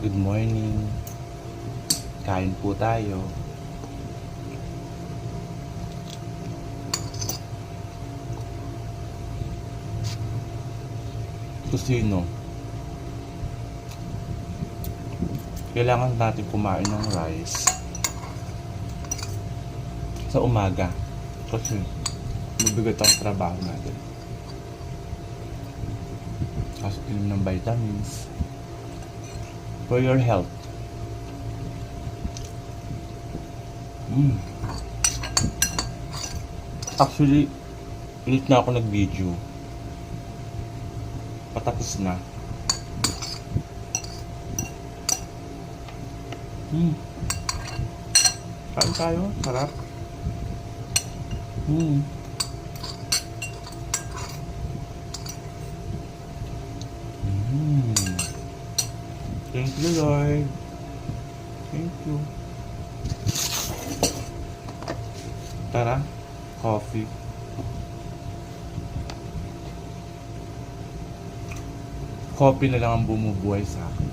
Good morning. Kain po tayo. Kusino. Kailangan natin kumain ng rice sa umaga kasi mabigat ang trabaho natin. Kasi ng vitamins for your health. Actually, ulit na ako nag-video. Patapos na. Kain tayo, sarap. Thank you, Lord. Thank you. Tara, coffee. Coffee na lang ang bumubuhay sa akin.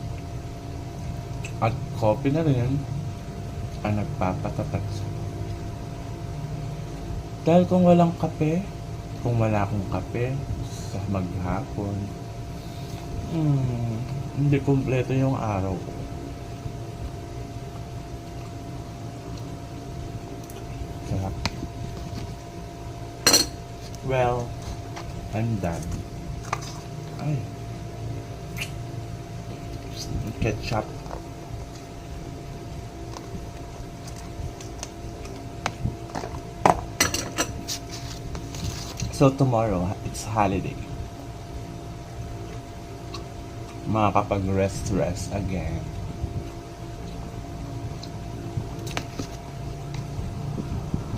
At coffee na rin ang nagpapatatag sa akin. Dahil kung walang kape, kung wala akong kape sa maghapon, hindi kumpleto yung araw ko. Sarap. Well, I'm done. Ay. Ketchup. So tomorrow, it's holiday. Makakapag-rest again.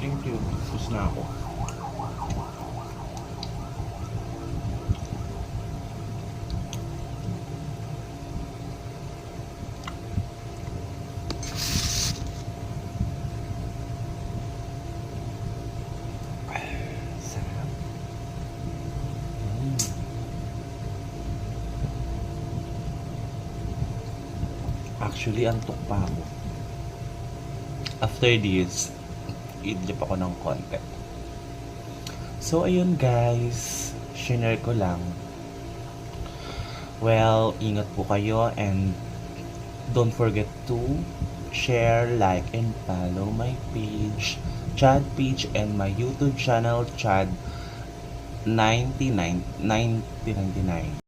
Thank you. Tapos na ako. Actually, antok pa ako. After this, idlip ako ng konti. So, ayun guys. Share ko lang. Well, ingat po kayo and don't forget to share, like, and follow my page, Chad page, and my YouTube channel, Chad 99.